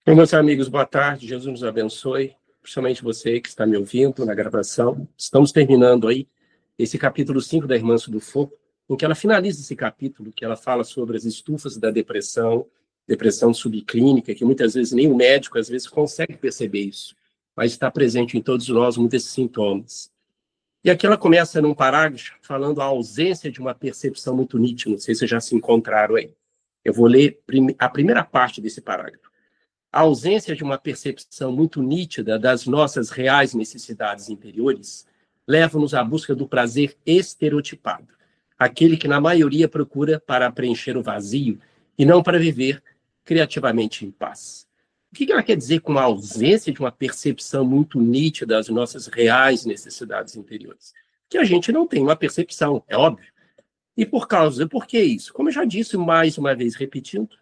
Oi, meus amigos, boa tarde, Jesus nos abençoe, principalmente você que está me ouvindo na gravação. Estamos terminando aí esse capítulo 5 da Irmã do Fogo, em que ela finaliza esse capítulo, que ela fala sobre as estufas da depressão, depressão subclínica, que muitas vezes nem o médico, às vezes, consegue perceber isso, mas está presente em todos nós muitos desses sintomas. E aqui ela começa num parágrafo falando a ausência de uma percepção muito nítida, não sei se vocês já se encontraram aí. Eu vou ler a primeira parte desse parágrafo. A ausência de uma percepção muito nítida das nossas reais necessidades interiores leva-nos à busca do prazer estereotipado, aquele que, na maioria, procura para preencher o vazio e não para viver criativamente em paz. O que ela quer dizer com a ausência de uma percepção muito nítida das nossas reais necessidades interiores? Que a gente não tem uma percepção, é óbvio. E por que isso? Como eu já disse mais uma vez, repetindo,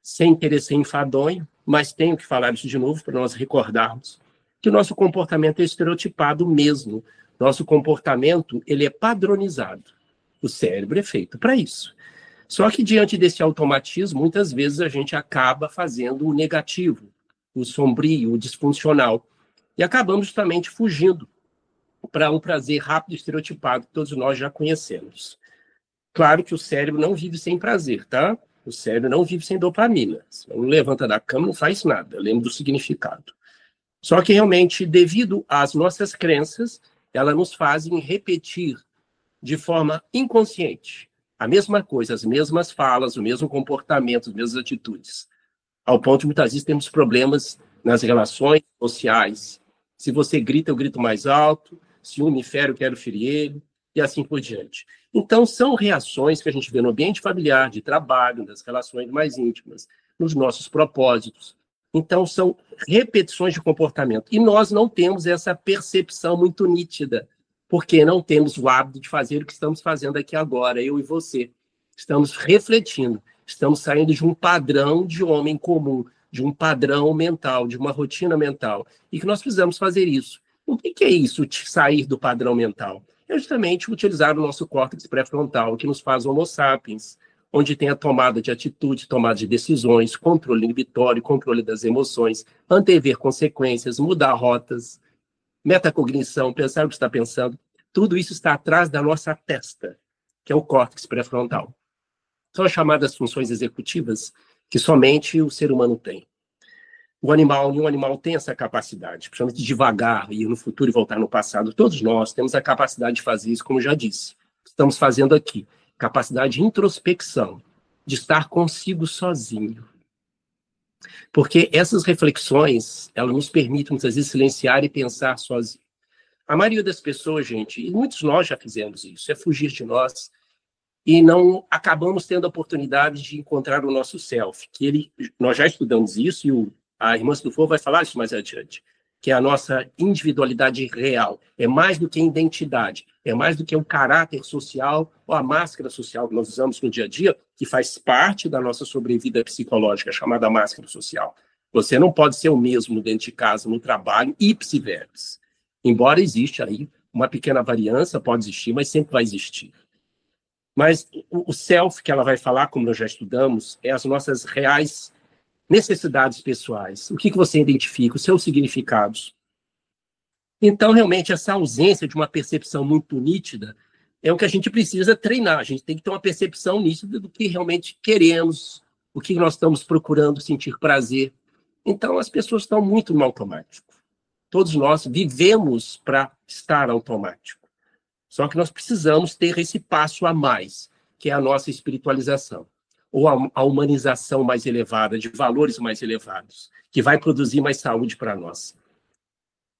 sem querer ser enfadonho, mas tenho que falar isso de novo para nós recordarmos que o nosso comportamento é estereotipado mesmo. Nosso comportamento, ele é padronizado. O cérebro é feito para isso. Só que diante desse automatismo, muitas vezes a gente acaba fazendo o negativo, o sombrio, o disfuncional, e acabamos justamente fugindo para um prazer rápido e estereotipado que todos nós já conhecemos. Claro que o cérebro não vive sem prazer, tá? O cérebro não vive sem dopamina. Se não levanta da cama, não faz nada. Eu lembro do significado. Só que, realmente, devido às nossas crenças, elas nos fazem repetir de forma inconsciente a mesma coisa, as mesmas falas, o mesmo comportamento, as mesmas atitudes. Ao ponto de, muitas vezes, temos problemas nas relações sociais. Se você grita, eu grito mais alto. Se um me fere, eu quero ferir ele. E assim por diante. Então, são reações que a gente vê no ambiente familiar, de trabalho, nas relações mais íntimas, nos nossos propósitos. Então, são repetições de comportamento. E nós não temos essa percepção muito nítida, porque não temos o hábito de fazer o que estamos fazendo aqui agora, eu e você. Estamos refletindo, estamos saindo de um padrão de homem comum, de um padrão mental, de uma rotina mental, e que nós precisamos fazer isso. O que é isso, sair do padrão mental? É justamente utilizar o nosso córtex pré-frontal, que nos faz homo sapiens, onde tem a tomada de atitude, tomada de decisões, controle inibitório, controle das emoções, antever consequências, mudar rotas, metacognição, pensar o que está pensando. Tudo isso está atrás da nossa testa, que é o córtex pré-frontal. São as chamadas funções executivas que somente o ser humano tem. Nenhum animal tem essa capacidade, principalmente devagar, ir no futuro e voltar no passado. Todos nós temos a capacidade de fazer isso, como já disse. Estamos fazendo aqui. Capacidade de introspecção, de estar consigo sozinho. Porque essas reflexões, elas nos permitem, muitas vezes, silenciar e pensar sozinho. A maioria das pessoas, gente, e muitos de nós já fizemos isso, é fugir de nós e não acabamos tendo a oportunidade de encontrar o nosso self, nós já estudamos isso e a Irmã do Fogo vai falar isso mais adiante, que é a nossa individualidade real. É mais do que a identidade, é mais do que o caráter social ou a máscara social que nós usamos no dia a dia, que faz parte da nossa sobrevida psicológica, chamada máscara social. Você não pode ser o mesmo dentro de casa, no trabalho, ipsi verbis. Embora exista aí uma pequena variância, pode existir, mas sempre vai existir. Mas o self que ela vai falar, como nós já estudamos, é as nossas reais necessidades pessoais. O que você identifica, os seus significados. Então, realmente, essa ausência de uma percepção muito nítida é o que a gente precisa treinar. A gente tem que ter uma percepção nítida do que realmente queremos, o que nós estamos procurando sentir prazer. Então, as pessoas estão muito no automático. Todos nós vivemos para estar automático. Só que nós precisamos ter esse passo a mais, que é a nossa espiritualização, ou a humanização mais elevada, de valores mais elevados, que vai produzir mais saúde para nós.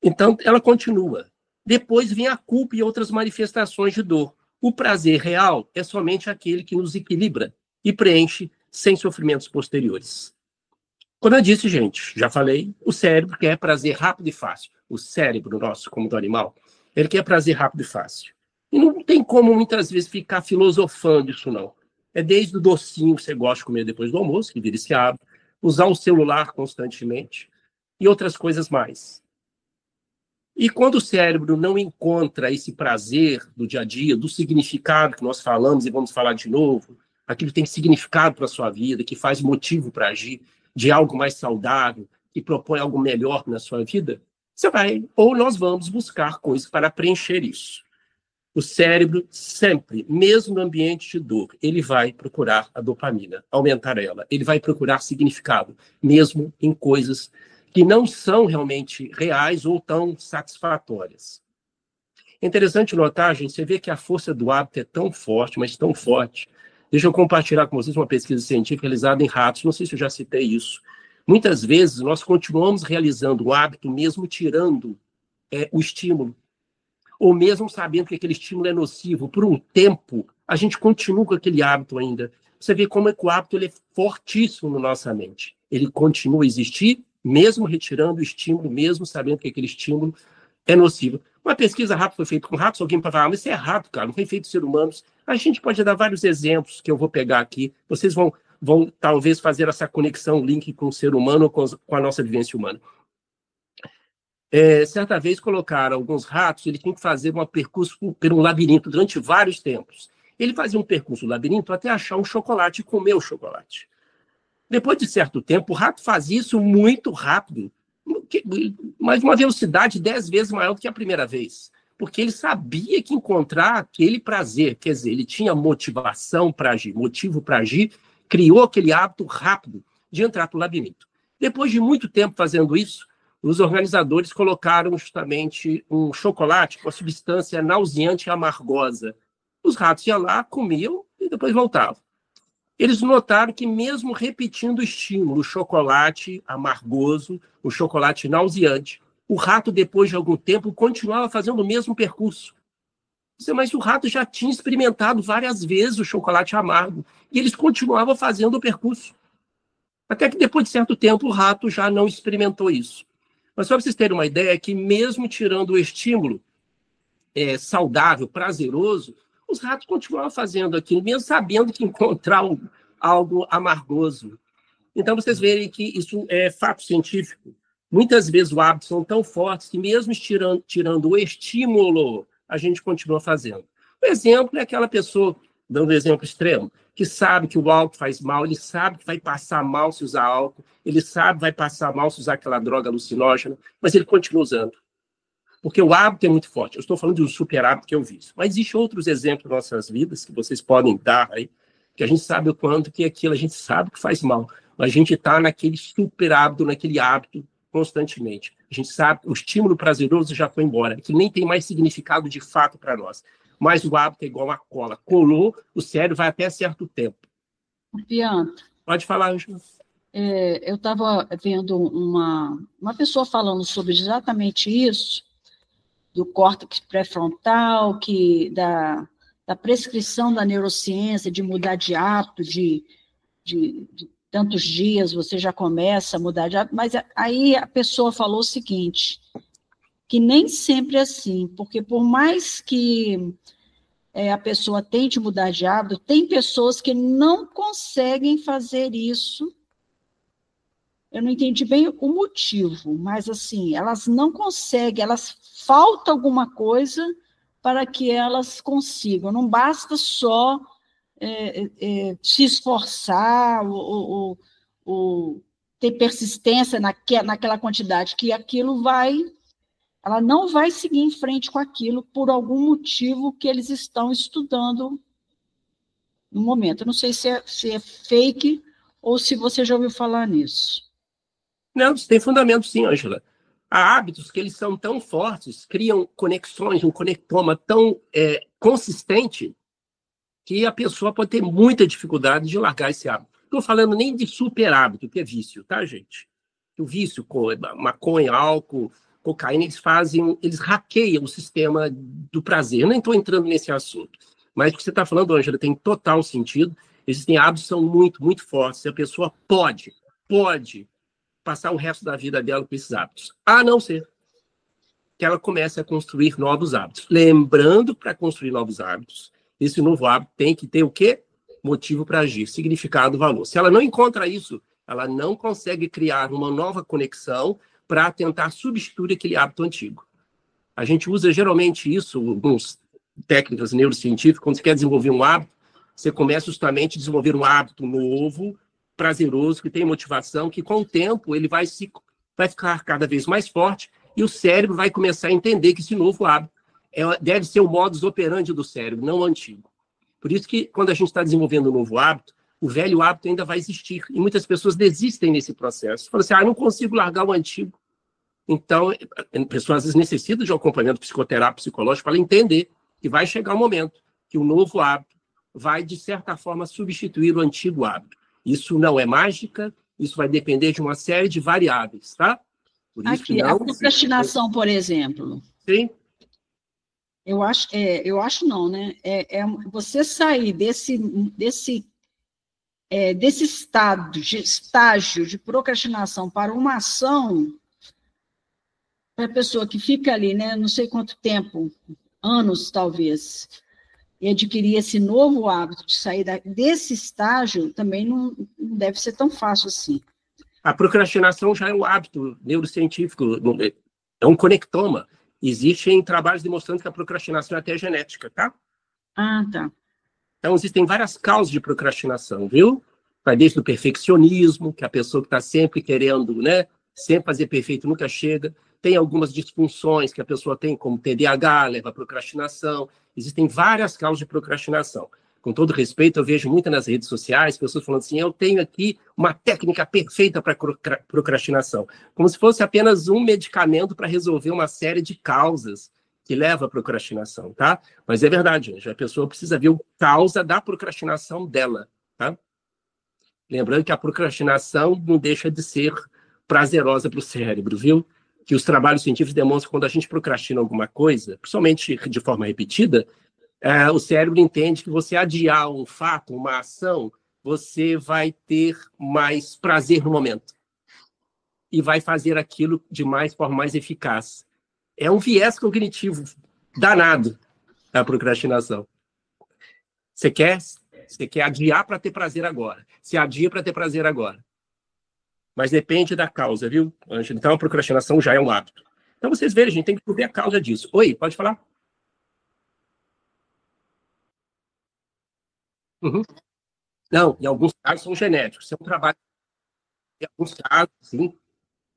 Então, ela continua. Depois vem a culpa e outras manifestações de dor. O prazer real é somente aquele que nos equilibra e preenche sem sofrimentos posteriores. Como eu disse, gente, já falei, o cérebro quer prazer rápido e fácil. O cérebro nosso, como do animal, ele quer prazer rápido e fácil. E não tem como, muitas vezes, ficar filosofando isso, não. É desde o docinho que você gosta de comer depois do almoço, que vira esse hábito, usar o celular constantemente e outras coisas mais. E quando o cérebro não encontra esse prazer do dia a dia, do significado que nós falamos e vamos falar de novo, aquilo que tem significado para a sua vida, que faz motivo para agir, de algo mais saudável, que propõe algo melhor na sua vida, você vai, ou nós vamos buscar coisas para preencher isso. O cérebro sempre, mesmo no ambiente de dor, ele vai procurar a dopamina, aumentar ela. Ele vai procurar significado, mesmo em coisas que não são realmente reais ou tão satisfatórias. É interessante notar, gente, você vê que a força do hábito é tão forte, mas tão forte. Deixa eu compartilhar com vocês uma pesquisa científica realizada em ratos, não sei se eu já citei isso. Muitas vezes nós continuamos realizando o hábito mesmo tirando o estímulo, ou mesmo sabendo que aquele estímulo é nocivo. Por um tempo, a gente continua com aquele hábito ainda. Você vê como é que o hábito ele é fortíssimo na nossa mente. Ele continua a existir, mesmo retirando o estímulo, mesmo sabendo que aquele estímulo é nocivo. Uma pesquisa rápida foi feita com ratos, alguém pode falar, mas isso é rato, cara, não foi feito com seres humanos. A gente pode dar vários exemplos que eu vou pegar aqui. Vocês vão talvez fazer essa conexão, link com o ser humano ou com a nossa vivência humana. Certa vez colocaram alguns ratos, ele tinha que fazer um percurso por um labirinto durante vários tempos. Ele fazia um percurso no labirinto até achar um chocolate e comer o chocolate. Depois de certo tempo, o rato fazia isso muito rápido, mas uma velocidade 10 vezes maior do que a primeira vez. Porque ele sabia que encontrar aquele prazer, quer dizer, ele tinha motivação para agir, motivo para agir, criou aquele hábito rápido de entrar para o labirinto. Depois de muito tempo fazendo isso, os organizadores colocaram justamente um chocolate com a substância nauseante e amargosa. Os ratos iam lá, comiam e depois voltavam. Eles notaram que mesmo repetindo o estímulo, o chocolate amargoso, o chocolate nauseante, o rato, depois de algum tempo, continuava fazendo o mesmo percurso. Mas o rato já tinha experimentado várias vezes o chocolate amargo e eles continuavam fazendo o percurso. Até que depois de certo tempo o rato já não experimentou isso. Mas só para vocês terem uma ideia, é que mesmo tirando o estímulo saudável, prazeroso, os ratos continuavam fazendo aquilo, mesmo sabendo que encontrar algo amargoso. Então, vocês verem que isso é fato científico. Muitas vezes os hábitos são tão fortes que mesmo tirando o estímulo, a gente continua fazendo. O exemplo é aquela pessoa, dando um exemplo extremo, que sabe que o álcool faz mal, ele sabe que vai passar mal se usar álcool, ele sabe que vai passar mal se usar aquela droga alucinógena, mas ele continua usando. Porque o hábito é muito forte. Eu estou falando de um super hábito que eu vi. Mas existem outros exemplos nas nossas vidas que vocês podem dar aí, que a gente sabe o quanto que aquilo, a gente sabe que faz mal, mas a gente está naquele super hábito, naquele hábito constantemente. A gente sabe que o estímulo prazeroso já foi embora, que nem tem mais significado de fato para nós. Mas o hábito é igual uma cola. Colou, o cérebro vai até certo tempo. Pianto. Pode falar, Ângela. Eu estava vendo uma pessoa falando sobre exatamente isso, do córtex pré-frontal, da prescrição da neurociência, de mudar de hábito, de tantos dias você já começa a mudar de hábito, mas aí a pessoa falou o seguinte, que nem sempre é assim, porque por mais que a pessoa tente mudar de hábito, tem pessoas que não conseguem fazer isso. Eu não entendi bem o motivo, mas assim, elas não conseguem, elas falta alguma coisa para que elas consigam. Não basta só se esforçar ou ter persistência naquela quantidade, que aquilo ela não vai seguir em frente com aquilo por algum motivo que eles estão estudando no momento. Eu não sei se é fake ou se você já ouviu falar nisso. Não, isso tem fundamento sim, Ângela. Há hábitos que eles são tão fortes, criam conexões, um conectoma tão consistente, que a pessoa pode ter muita dificuldade de largar esse hábito. Não estou falando nem de super hábito, que é vício, tá, gente? O vício, maconha, álcool, cocaína, eles hackeiam o sistema do prazer. Eu nem estou entrando nesse assunto. Mas o que você está falando, Ângela, tem total sentido. Existem hábitos que são muito, muito fortes. E a pessoa pode passar o resto da vida dela com esses hábitos. A não ser que ela comece a construir novos hábitos. Lembrando, para construir novos hábitos, esse novo hábito tem que ter o quê? Motivo para agir, significado, valor. Se ela não encontra isso, ela não consegue criar uma nova conexão para tentar substituir aquele hábito antigo. A gente usa geralmente isso, algumas técnicas neurocientíficas, quando você quer desenvolver um hábito, você começa justamente a desenvolver um hábito novo prazeroso, que tem motivação, que com o tempo ele vai ficar cada vez mais forte e o cérebro vai começar a entender que esse novo hábito deve ser o modus operandi do cérebro, não o antigo. Por isso que quando a gente está desenvolvendo um novo hábito, o velho hábito ainda vai existir. E muitas pessoas desistem nesse processo. Falam assim, não consigo largar o antigo. Então, a pessoa às vezes necessita de um acompanhamento psicoterápico, psicológico, para entender que vai chegar um momento que o novo hábito vai, de certa forma, substituir o antigo hábito. Isso não é mágica, isso vai depender de uma série de variáveis, tá? Por isso aqui, a procrastinação, por exemplo. Sim. Eu acho não, né? Você sair desse estágio de procrastinação para uma ação, para a pessoa que fica ali, né? Não sei quanto tempo, anos talvez, e adquirir esse novo hábito de sair desse estágio, também não deve ser tão fácil assim. A procrastinação já é um hábito neurocientífico, é um conectoma. Existem trabalhos demonstrando que a procrastinação é até genética, tá? Tá. Então, existem várias causas de procrastinação, viu? Vai desde o perfeccionismo, que é a pessoa que está sempre querendo, né? Sempre fazer perfeito, nunca chega. Tem algumas disfunções que a pessoa tem, como TDAH, leva à procrastinação. Existem várias causas de procrastinação. Com todo respeito, eu vejo muito nas redes sociais pessoas falando assim, eu tenho aqui uma técnica perfeita para procrastinação. Como se fosse apenas um medicamento para resolver uma série de causas que levam à procrastinação, tá? Mas é verdade, gente, a pessoa precisa ver a causa da procrastinação dela, tá? Lembrando que a procrastinação não deixa de ser prazerosa para o cérebro, viu? Que os trabalhos científicos demonstram que quando a gente procrastina alguma coisa, principalmente de forma repetida, o cérebro entende que você adiar um fato, uma ação, você vai ter mais prazer no momento. E vai fazer aquilo de forma mais eficaz. É um viés cognitivo danado, a procrastinação. Você quer adiar para ter prazer agora. Se adia para ter prazer agora. Mas depende da causa, viu, Ângela? Então, a procrastinação já é um hábito. Então, vocês verem, a gente tem que descobrir a causa disso. Oi, pode falar? Uhum. Não, em alguns casos são genéticos. Isso é um trabalho. Em alguns casos, sim.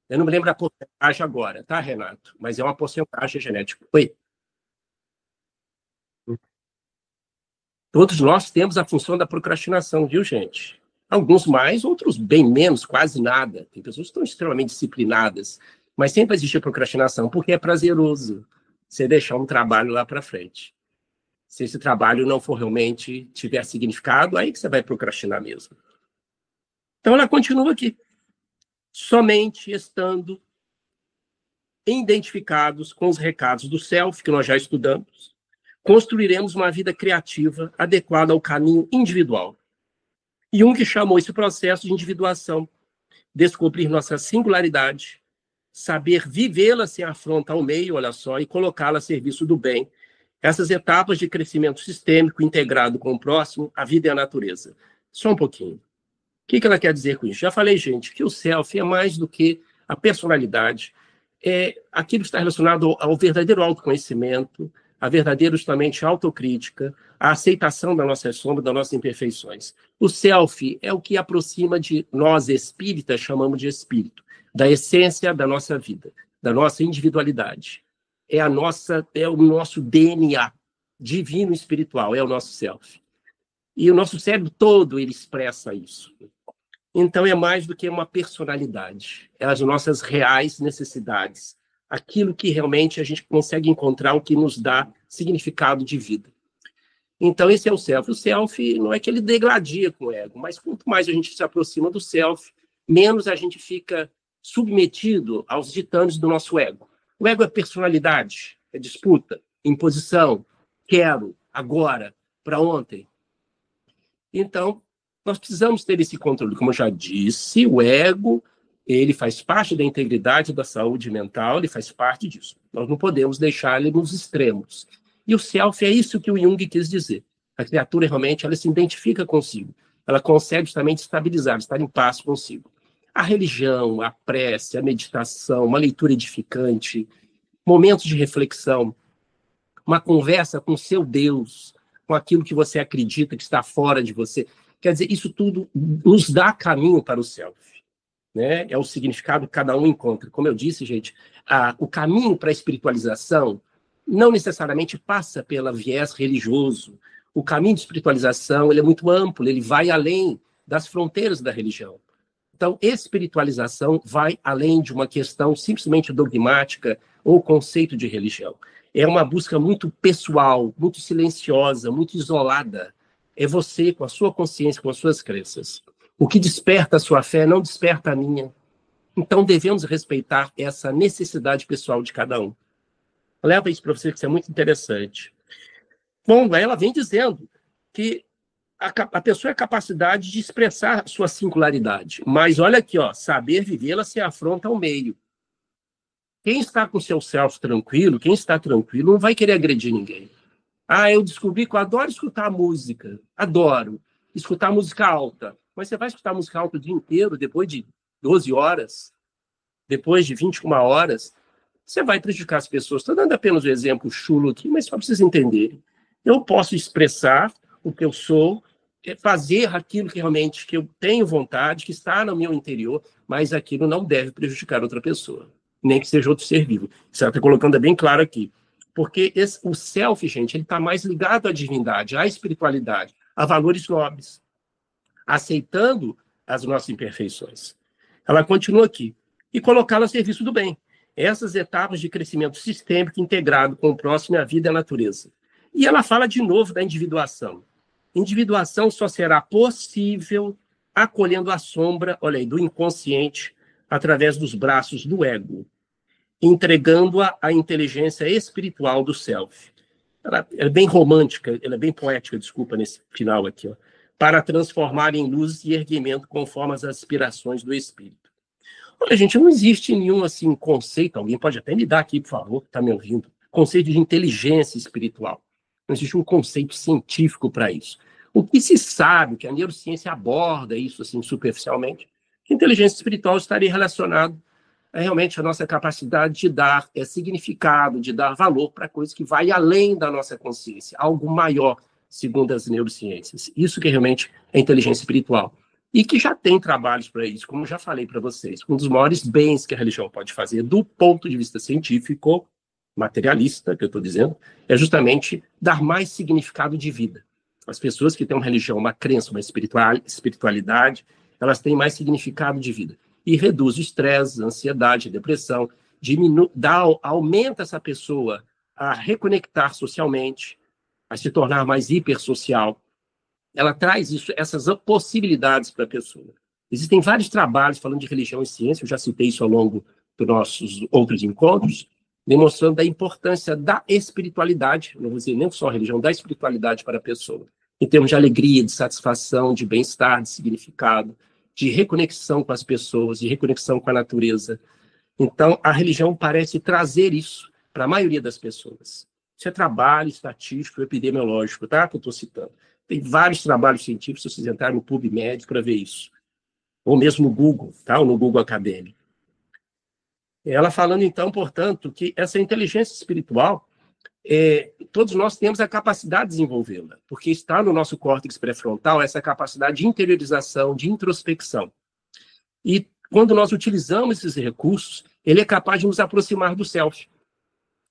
Eu não me lembro a porcentagem agora, tá, Renato? Mas é uma porcentagem genética. Oi. Todos nós temos a função da procrastinação, viu, gente? Alguns mais, outros bem menos, quase nada. Tem pessoas que estão extremamente disciplinadas, mas sempre vai existir procrastinação, porque é prazeroso você deixar um trabalho lá para frente. Se esse trabalho não for realmente tiver significado, aí que você vai procrastinar mesmo. Então, ela continua aqui. Somente estando identificados com os recados do self, que nós já estudamos, construiremos uma vida criativa adequada ao caminho individual. Jung chamou esse processo de individuação, descobrir nossa singularidade, saber vivê-la sem afronta ao meio, olha só, e colocá-la a serviço do bem. Essas etapas de crescimento sistêmico integrado com o próximo, a vida e a natureza. Só um pouquinho. O que ela quer dizer com isso? Já falei, gente, que o self é mais do que a personalidade, é aquilo que está relacionado ao verdadeiro autoconhecimento, a verdadeira, justamente, autocrítica, a aceitação da nossa sombra, das nossas imperfeições. O self é o que aproxima de nós, espíritas, chamamos de espírito, da essência da nossa vida, da nossa individualidade. É o nosso DNA divino espiritual, é o nosso self. E o nosso cérebro todo, ele expressa isso. Então, é mais do que uma personalidade. É as nossas reais necessidades. Aquilo que realmente a gente consegue encontrar, o que nos dá significado de vida. Então, esse é o self. O self não é que ele degladia com o ego, mas quanto mais a gente se aproxima do self, menos a gente fica submetido aos ditames do nosso ego. O ego é personalidade, é disputa, imposição, quero, agora, para ontem. Então, nós precisamos ter esse controle. Como eu já disse, o ego, ele faz parte da integridade da saúde mental, ele faz parte disso. Nós não podemos deixar ele nos extremos. E o self é isso que o Jung quis dizer. A criatura, realmente, ela se identifica consigo. Ela consegue justamente estabilizar, estar em paz consigo. A religião, a prece, a meditação, uma leitura edificante, momentos de reflexão, uma conversa com o seu Deus, com aquilo que você acredita que está fora de você. Quer dizer, isso tudo nos dá caminho para o self, né? É o significado que cada um encontra. Como eu disse, gente, o caminho para a espiritualização não necessariamente passa pelo viés religioso. O caminho de espiritualização ele é muito amplo, ele vai além das fronteiras da religião. Então, espiritualização vai além de uma questão simplesmente dogmática ou conceito de religião. É uma busca muito pessoal, muito silenciosa, muito isolada. É você, com a sua consciência, com as suas crenças. O que desperta a sua fé não desperta a minha. Então, devemos respeitar essa necessidade pessoal de cada um. Leva isso para você, que isso é muito interessante. Bom, ela vem dizendo que a pessoa é a capacidade de expressar sua singularidade. Mas olha aqui, ó, saber vivê-la se afronta ao meio. Quem está com seu self tranquilo, quem está tranquilo, não vai querer agredir ninguém. Eu descobri que eu adoro escutar música. Adoro. Escutar música alta. Mas você vai escutar música alta o dia inteiro, depois de 12 horas, depois de 21 horas, você vai prejudicar as pessoas. Estou dando apenas um exemplo chulo aqui, mas só para vocês entenderem. Eu posso expressar o que eu sou, fazer aquilo que realmente que eu tenho vontade, que está no meu interior, mas aquilo não deve prejudicar outra pessoa, nem que seja outro ser vivo. Isso ela está colocando bem claro aqui. Porque o self, gente, ele está mais ligado à divindade, à espiritualidade, a valores nobres, aceitando as nossas imperfeições. Ela continua aqui. E colocá-la a serviço do bem. Essas etapas de crescimento sistêmico integrado com o próximo, a vida e a natureza. E ela fala de novo da individuação. Individuação só será possível acolhendo a sombra, olha aí, do inconsciente através dos braços do ego, entregando-a à inteligência espiritual do self. Ela é bem romântica, ela é bem poética, desculpa, nesse final aqui, ó, para transformar em luz e erguimento conforme as aspirações do espírito. Olha, gente, não existe nenhum assim conceito, alguém pode até me dar aqui, por favor, que está me ouvindo, conceito de inteligência espiritual. Não existe um conceito científico para isso. O que se sabe, que a neurociência aborda isso assim superficialmente, que a inteligência espiritual estaria relacionada realmente a nossa capacidade de dar significado, de dar valor para coisas que vai além da nossa consciência, algo maior, segundo as neurociências. Isso que realmente é inteligência espiritual. E que já tem trabalhos para isso, como já falei para vocês. Um dos maiores bens que a religião pode fazer, do ponto de vista científico, materialista, que eu estou dizendo, é justamente dar mais significado de vida. As pessoas que têm uma religião, uma crença, uma espiritualidade, elas têm mais significado de vida. E reduz o estresse, a ansiedade, a depressão, aumenta essa pessoa a reconectar socialmente, a se tornar mais hipersocial. Ela traz essas possibilidades para a pessoa. Existem vários trabalhos falando de religião e ciência, eu já citei isso ao longo dos nossos outros encontros, demonstrando a importância da espiritualidade, não vou dizer nem só a religião, da espiritualidade para a pessoa, em termos de alegria, de satisfação, de bem-estar, de significado, de reconexão com as pessoas, de reconexão com a natureza. Então, a religião parece trazer isso para a maioria das pessoas. Isso é trabalho estatístico, epidemiológico, tá? Que eu estou citando. Tem vários trabalhos científicos, se vocês entrarem no PubMed para ver isso. Ou mesmo no Google, tá? Ou no Google Acadêmico. Ela falando, então, portanto, que essa inteligência espiritual, todos nós temos a capacidade de desenvolvê-la, porque está no nosso córtex pré-frontal essa capacidade de interiorização, de introspecção. E quando nós utilizamos esses recursos, ele é capaz de nos aproximar do self.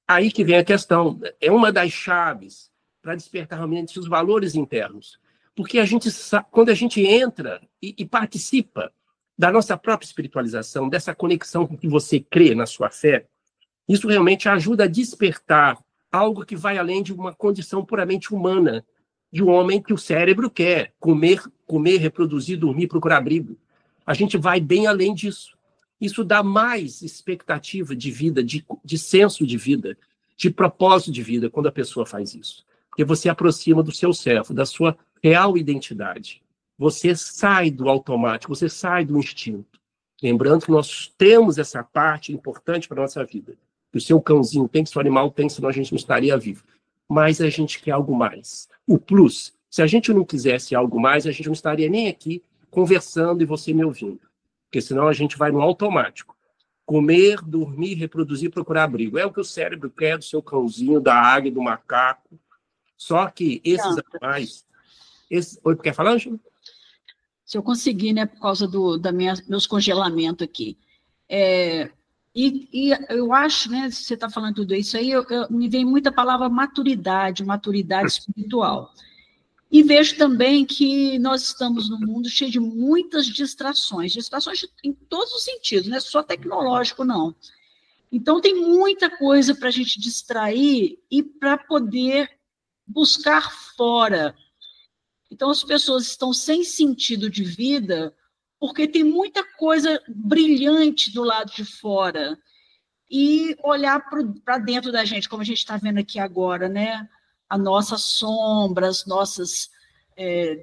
Aí que vem a questão, é uma das chaves para despertar realmente os valores internos. Porque quando a gente entra e participa da nossa própria espiritualização, dessa conexão com que você crê na sua fé, isso realmente ajuda a despertar algo que vai além de uma condição puramente humana, de um homem que o cérebro quer comer, reproduzir, dormir, procurar abrigo. A gente vai bem além disso. Isso dá mais expectativa de vida, de senso de vida, de propósito de vida, quando a pessoa faz isso. Porque você aproxima do seu self, da sua real identidade. Você sai do automático, você sai do instinto. Lembrando que nós temos essa parte importante para a nossa vida. O seu cãozinho tem que ser um animal, tem, senão a gente não estaria vivo. Mas a gente quer algo mais. O plus, se a gente não quisesse algo mais, a gente não estaria nem aqui conversando e você me ouvindo. Porque senão a gente vai no automático. Comer, dormir, reproduzir, procurar abrigo. É o que o cérebro quer do seu cãozinho, da águia, do macaco. Só que esses animais... Oi, quer falar, Ângela? Se eu conseguir, né, por causa meus congelamentos aqui. E eu acho, né, se você está falando tudo isso aí, me vem muita palavra maturidade espiritual. E vejo também que nós estamos num mundo cheio de muitas distrações em todos os sentidos, não é só tecnológico, não. Então, tem muita coisa para a gente distrair e para poder buscar fora. Então, as pessoas estão sem sentido de vida porque tem muita coisa brilhante do lado de fora. E olhar para dentro da gente, como a gente está vendo aqui agora, né? A nossa sombra, as nossas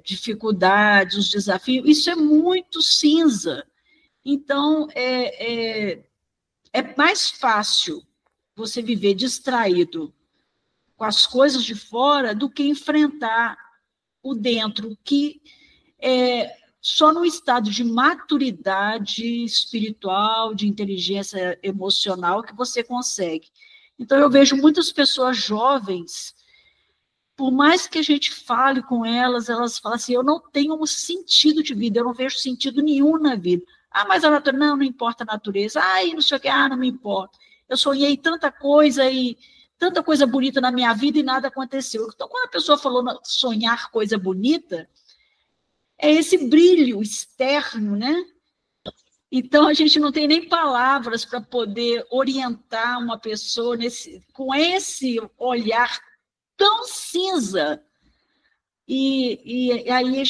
dificuldades, os desafios, isso é muito cinza. Então, é mais fácil você viver distraído com as coisas de fora do que enfrentar o dentro, que só no estado de maturidade espiritual, de inteligência emocional, que você consegue. Então, eu vejo muitas pessoas jovens, por mais que a gente fale com elas falam assim, eu não tenho um sentido de vida, eu não vejo sentido nenhum na vida. Ah, mas a natureza, não importa a natureza. Ah, e não sei o que, não me importa. Eu sonhei tanta coisa bonita na minha vida e nada aconteceu. Então, quando a pessoa falou sonhar coisa bonita, é esse brilho externo, né? Então, a gente não tem nem palavras para poder orientar uma pessoa com esse olhar tão cinza. E aí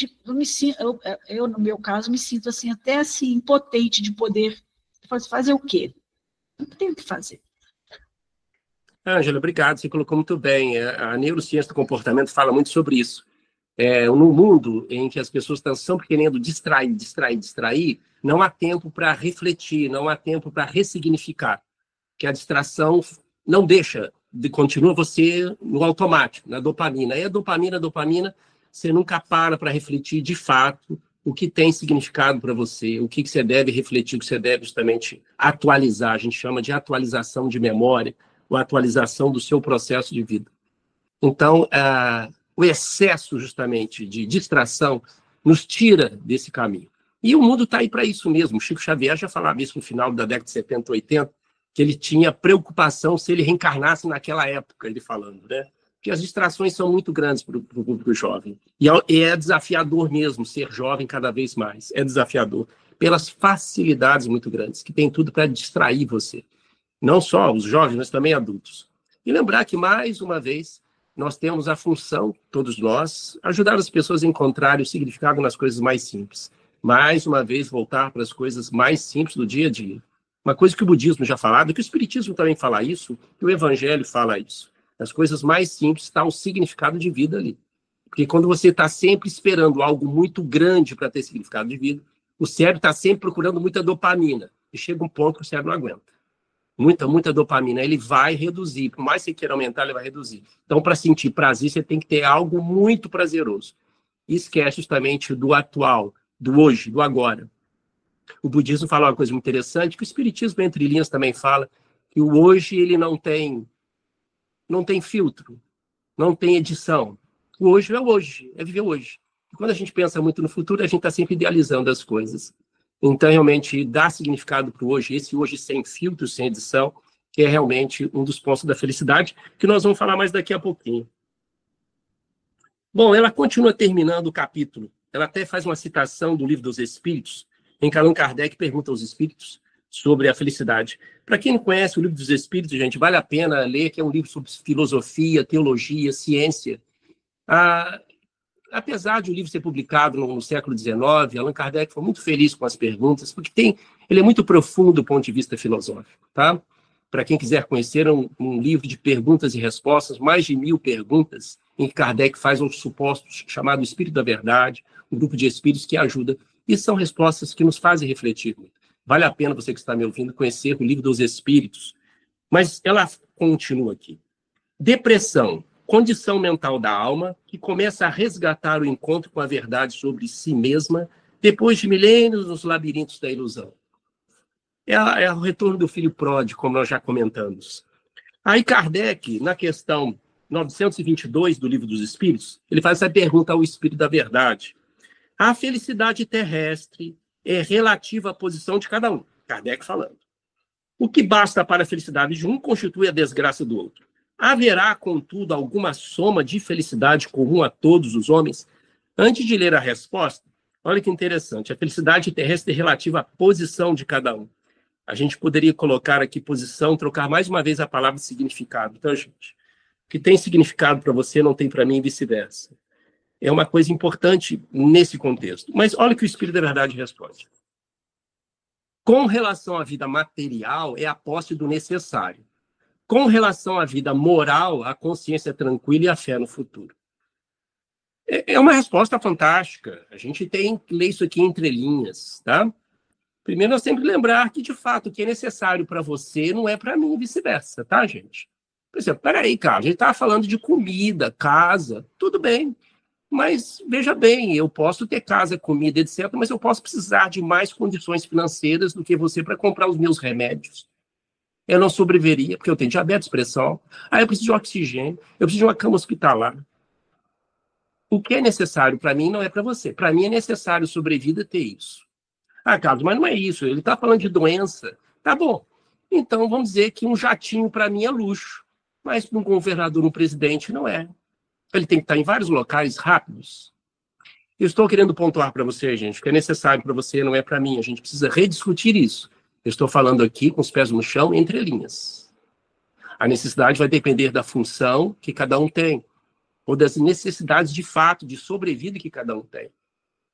eu, no meu caso, me sinto assim, até assim, impotente de poder fazer o quê? Não tenho o que fazer. Ângela, obrigado, você colocou muito bem. A neurociência do comportamento fala muito sobre isso. No mundo em que as pessoas estão sempre querendo distrair, não há tempo para refletir, não há tempo para ressignificar, que a distração não deixa, continua você no automático, na dopamina. Aí a dopamina, você nunca para refletir de fato o que tem significado para você, o que você deve refletir, o que você deve justamente atualizar. A gente chama de atualização de memória, ou atualização do seu processo de vida. Então, o excesso, justamente, de distração nos tira desse caminho. E o mundo está aí para isso mesmo. O Chico Xavier já falava isso no final da década de 70, 80, que ele tinha preocupação se ele reencarnasse naquela época, ele falando, né? Porque as distrações são muito grandes para o público jovem. E é desafiador mesmo ser jovem cada vez mais. É desafiador pelas facilidades muito grandes, que tem tudo para distrair você. Não só os jovens, mas também adultos. E lembrar que, mais uma vez, nós temos a função, todos nós, ajudar as pessoas a encontrarem o significado nas coisas mais simples. Mais uma vez, voltar para as coisas mais simples do dia a dia. Uma coisa que o budismo já falava, que o espiritismo também fala isso, que o evangelho fala isso. Nas coisas mais simples está o significado de vida ali. Porque quando você está sempre esperando algo muito grande para ter significado de vida, o cérebro está sempre procurando muita dopamina. E chega um ponto que o cérebro não aguenta. Muita dopamina, ele vai reduzir. Por mais que você queira aumentar, ele vai reduzir. Então, para sentir prazer, você tem que ter algo muito prazeroso. E esquece justamente do atual, do hoje, do agora. O budismo fala uma coisa muito interessante, que o espiritismo, entre linhas, também fala, que o hoje ele não tem filtro, não tem edição. O hoje, é viver hoje. E quando a gente pensa muito no futuro, a gente está sempre idealizando as coisas. Então, realmente, dar significado para o hoje, esse hoje sem filtro, sem edição, que é realmente um dos pontos da felicidade, que nós vamos falar mais daqui a pouquinho. Bom, ela continua terminando o capítulo. Ela até faz uma citação do Livro dos Espíritos, em que Allan Kardec pergunta aos espíritos sobre a felicidade. Para quem não conhece o Livro dos Espíritos, gente, vale a pena ler, que é um livro sobre filosofia, teologia, ciência. Apesar de o livro ser publicado no século XIX, Allan Kardec foi muito feliz com as perguntas, porque ele é muito profundo do ponto de vista filosófico. Tá? Para quem quiser conhecer, um livro de perguntas e respostas, mais de 1000 perguntas, em que Kardec faz um suposto chamado Espírito da Verdade, um grupo de espíritos que ajuda. E são respostas que nos fazem refletir muito. Vale a pena você que está me ouvindo conhecer o Livro dos Espíritos. Mas ela continua aqui. Depressão, condição mental da alma que começa a resgatar o encontro com a verdade sobre si mesma depois de milênios nos labirintos da ilusão. É o retorno do filho pródigo, como nós já comentamos. Aí Kardec, na questão 922 do Livro dos Espíritos, ele faz essa pergunta ao Espírito da Verdade. A felicidade terrestre é relativa à posição de cada um. Kardec falando. O que basta para a felicidade de um constitui a desgraça do outro. Haverá, contudo, alguma soma de felicidade comum a todos os homens? Antes de ler a resposta, olha que interessante. A felicidade terrestre é relativa à posição de cada um. A gente poderia colocar aqui posição, trocar mais uma vez a palavra significado. Então, gente, o que tem significado para você não tem para mim e vice-versa. É uma coisa importante nesse contexto. Mas olha o que o Espírito da Verdade responde. Com relação à vida material, é a posse do necessário. Com relação à vida moral, a consciência tranquila e a fé no futuro. É uma resposta fantástica. A gente tem que ler isso aqui entre linhas, tá? Primeiro, nós temos que lembrar que, de fato, o que é necessário para você não é para mim e vice-versa, tá, gente? Por exemplo, peraí, cara, a gente estava falando de comida, casa, tudo bem. Mas, veja bem, eu posso ter casa, comida, etc., mas eu posso precisar de mais condições financeiras do que você para comprar os meus remédios. Eu não sobreviveria, porque eu tenho diabetes, pressão, aí eu preciso de oxigênio, eu preciso de uma cama hospitalar. O que é necessário para mim não é para você. Para mim é necessário sobrevida ter isso. Ah, Carlos, mas não é isso, ele está falando de doença. Tá bom, então vamos dizer que um jatinho para mim é luxo, mas para um governador, um presidente, não é. Ele tem que estar em vários locais rápidos. Eu estou querendo pontuar para você, gente, o que é necessário para você não é para mim. A gente precisa rediscutir isso. Eu estou falando aqui com os pés no chão, entre linhas. A necessidade vai depender da função que cada um tem, ou das necessidades de fato, de sobrevida que cada um tem.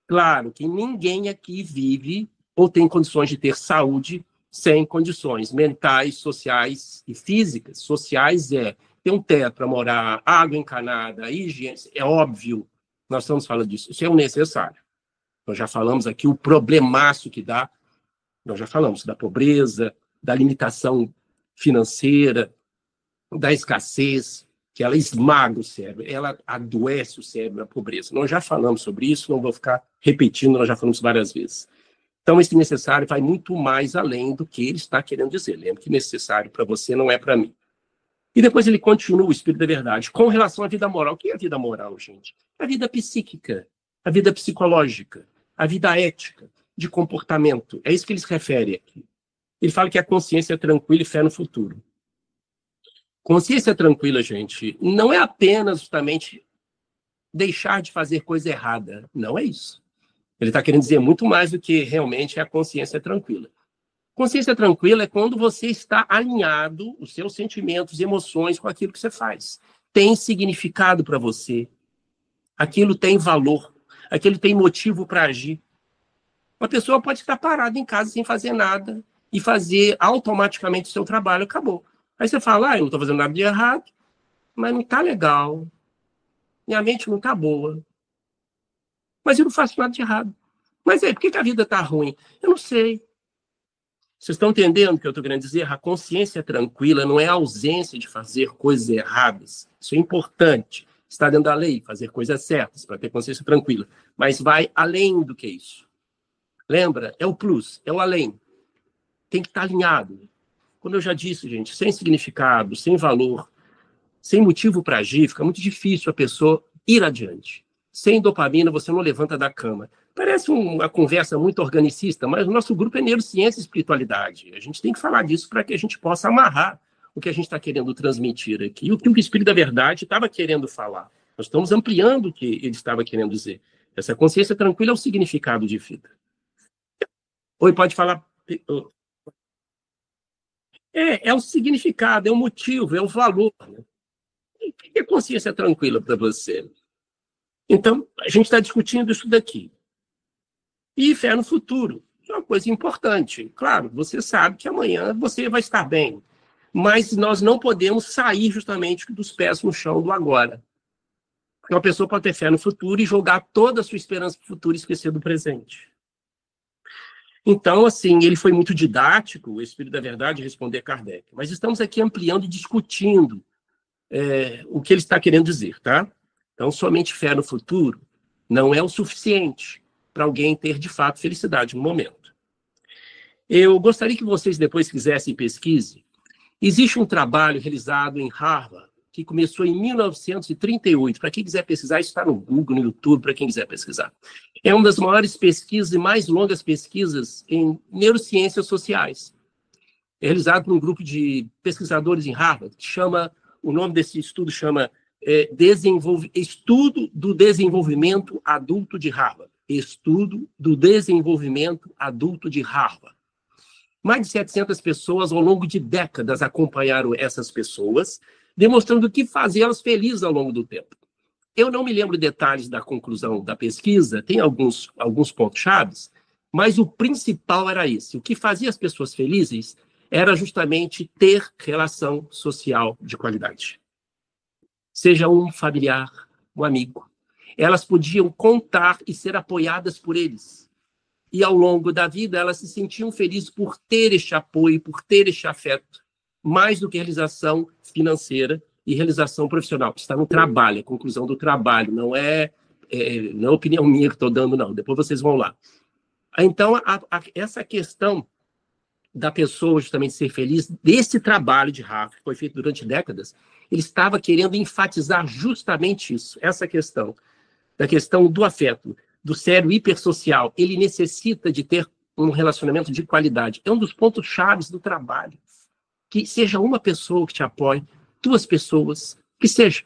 Claro que ninguém aqui vive ou tem condições de ter saúde sem condições mentais, sociais e físicas. Sociais ter um teto para morar, água encanada, higiene, é óbvio, nós estamos falando disso, isso é o necessário. Nós já falamos aqui o problemaço que dá, nós já falamos da pobreza, da limitação financeira, da escassez, que ela esmaga o cérebro, ela adoece o cérebro, a pobreza. Nós já falamos sobre isso, não vou ficar repetindo, nós já falamos várias vezes. Então, esse necessário vai muito mais além do que ele está querendo dizer. Lembra que necessário para você não é para mim. E depois ele continua, o Espírito da Verdade, com relação à vida moral. O que é a vida moral, gente? A vida psíquica, a vida psicológica, a vida ética, de comportamento. É isso que ele se refere aqui. Ele fala que a consciência é tranquila e fé no futuro. Consciência tranquila, gente, não é apenas justamente deixar de fazer coisa errada. Não é isso. Ele está querendo dizer muito mais do que realmente é a consciência tranquila. Consciência tranquila é quando você está alinhado, os seus sentimentos, emoções com aquilo que você faz. Tem significado para você. Aquilo tem valor. Aquilo tem motivo para agir. Uma pessoa pode estar parada em casa sem fazer nada e fazer automaticamente o seu trabalho. Acabou. Aí você fala, eu não estou fazendo nada de errado, mas não está legal. Minha mente não está boa. Mas eu não faço nada de errado. Mas por que a vida está ruim? Eu não sei. Vocês estão entendendo o que eu estou querendo dizer? A consciência tranquila não é a ausência de fazer coisas erradas. Isso é importante. Está dentro da lei, fazer coisas certas, para ter consciência tranquila. Mas vai além do que isso. Lembra? É o plus, é o além. Tem que estar alinhado. Como eu já disse, gente, sem significado, sem valor, sem motivo para agir, fica muito difícil a pessoa ir adiante. Sem dopamina, você não levanta da cama. Parece uma conversa muito organicista, mas o nosso grupo é neurociência e espiritualidade. A gente tem que falar disso para que a gente possa amarrar o que a gente está querendo transmitir aqui. E o que o Espírito da Verdade estava querendo falar. Nós estamos ampliando o que ele estava querendo dizer. Essa consciência tranquila é o significado de vida. Oi, pode falar. É o significado, é o motivo, é o valor. Né? O que é consciência tranquila para você? Então, a gente está discutindo isso daqui. E fé no futuro. É uma coisa importante. Claro, você sabe que amanhã você vai estar bem. Mas nós não podemos sair justamente dos pés no chão do agora. Porque uma pessoa pode ter fé no futuro e jogar toda a sua esperança para o futuro e esquecer do presente. Então, assim, ele foi muito didático, o Espírito da Verdade, responder Kardec. Mas estamos aqui ampliando e discutindo o que ele está querendo dizer, tá? Então, somente fé no futuro não é o suficiente para alguém ter, de fato, felicidade no momento. Eu gostaria que vocês depois fizessem pesquisa. Existe um trabalho realizado em Harvard, que começou em 1938. Para quem quiser pesquisar, isso está no Google, no YouTube, para quem quiser pesquisar. É uma das maiores pesquisas e mais longas pesquisas em neurociências sociais. É realizado por um grupo de pesquisadores em Harvard, que chama, o nome desse estudo chama Estudo do Desenvolvimento Adulto de Harvard. Estudo do Desenvolvimento Adulto de Harvard. Mais de 700 pessoas, ao longo de décadas, acompanharam essas pessoas, demonstrando o que fazia elas felizes ao longo do tempo. Eu não me lembro detalhes da conclusão da pesquisa, tem alguns pontos-chave, mas o principal era esse. O que fazia as pessoas felizes era justamente ter relação social de qualidade. Seja um familiar, um amigo. Elas podiam contar e ser apoiadas por eles. E ao longo da vida, elas se sentiam felizes por ter este apoio, por ter este afeto, mais do que realização financeira e realização profissional. Está no trabalho, a conclusão do trabalho, não é opinião minha que estou dando, não. Depois vocês vão lá. Então, essa questão da pessoa justamente ser feliz, desse trabalho de Harvard, que foi feito durante décadas, ele estava querendo enfatizar justamente isso, essa questão, da questão do afeto, do cérebro hipersocial. Ele necessita de ter um relacionamento de qualidade. É um dos pontos chaves do trabalho. Que seja uma pessoa que te apoie, 2 pessoas, que seja,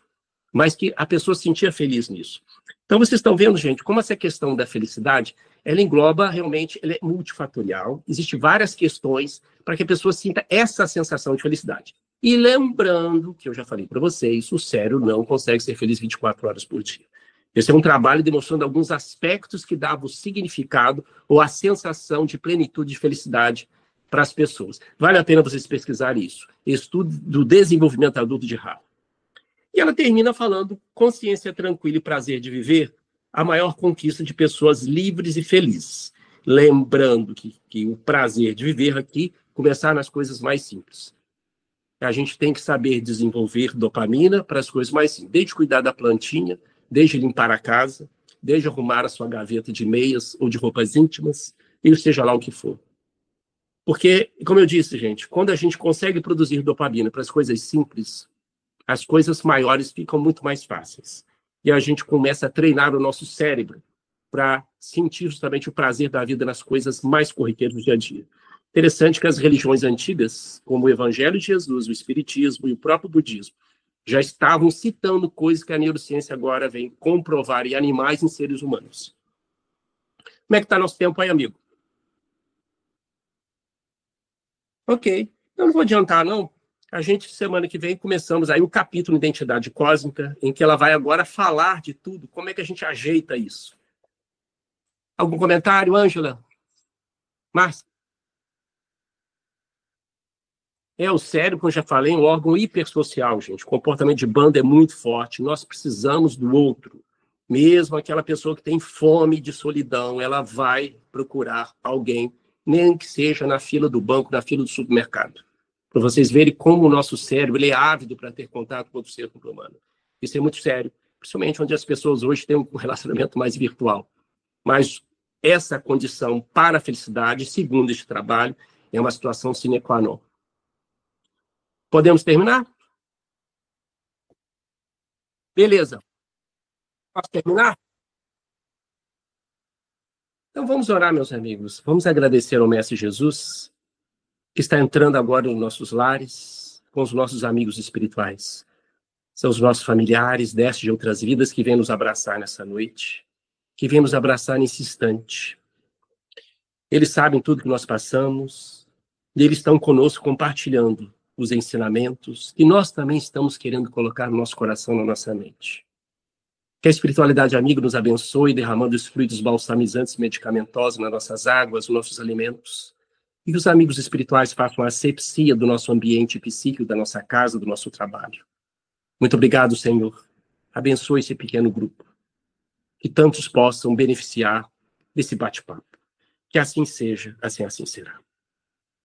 mas que a pessoa se sentia feliz nisso. Então, vocês estão vendo, gente, como essa questão da felicidade, ela engloba realmente, ela é multifatorial, existem várias questões para que a pessoa sinta essa sensação de felicidade. E lembrando, que eu já falei para vocês, o cérebro não consegue ser feliz 24 horas por dia. Esse é um trabalho demonstrando alguns aspectos que davam o significado ou a sensação de plenitude, de felicidade para as pessoas. Vale a pena vocês pesquisarem isso. Estudo do Desenvolvimento Adulto de Harvard. E ela termina falando: consciência tranquila e prazer de viver, a maior conquista de pessoas livres e felizes. Lembrando que o prazer de viver aqui começar nas coisas mais simples. A gente tem que saber desenvolver dopamina para as coisas mais simples. Desde cuidar da plantinha, desde limpar a casa, desde arrumar a sua gaveta de meias ou de roupas íntimas, e seja lá o que for. Porque, como eu disse, gente, quando a gente consegue produzir dopamina para as coisas simples, as coisas maiores ficam muito mais fáceis. E a gente começa a treinar o nosso cérebro para sentir justamente o prazer da vida nas coisas mais corriqueiras do dia a dia. Interessante que as religiões antigas, como o Evangelho de Jesus, o Espiritismo e o próprio Budismo, já estavam citando coisas que a neurociência agora vem comprovar em animais e em seres humanos. Como é que está nosso tempo aí, amigo? Ok. Eu não vou adiantar, não. A gente, semana que vem, começamos aí o capítulo Identidade Cósmica, em que ela vai agora falar de tudo, como é que a gente ajeita isso. Algum comentário, Ângela? Márcia? O cérebro, como eu já falei, é um órgão hipersocial, gente. O comportamento de banda é muito forte. Nós precisamos do outro. Mesmo aquela pessoa que tem fome de solidão, ela vai procurar alguém, nem que seja na fila do banco, na fila do supermercado. Para vocês verem como o nosso cérebro ele é ávido para ter contato com outro ser humano. Isso é muito sério, principalmente onde as pessoas hoje têm um relacionamento mais virtual. Mas essa condição para a felicidade, segundo este trabalho, é uma situação sine qua non. Podemos terminar? Beleza. Posso terminar? Então vamos orar, meus amigos. Vamos agradecer ao Mestre Jesus, que está entrando agora nos nossos lares, com os nossos amigos espirituais. São os nossos familiares, destes de outras vidas, que vêm nos abraçar nessa noite, que vêm nos abraçar nesse instante. Eles sabem tudo que nós passamos, e eles estão conosco compartilhando os ensinamentos, e nós também estamos querendo colocar no nosso coração, na nossa mente. Que a espiritualidade amiga nos abençoe, derramando os fluidos balsamizantes e medicamentosos nas nossas águas, nos nossos alimentos, e que os amigos espirituais façam a asepsia do nosso ambiente psíquico, da nossa casa, do nosso trabalho. Muito obrigado, Senhor. Abençoe esse pequeno grupo. Que tantos possam beneficiar desse bate-papo. Que assim seja, assim será.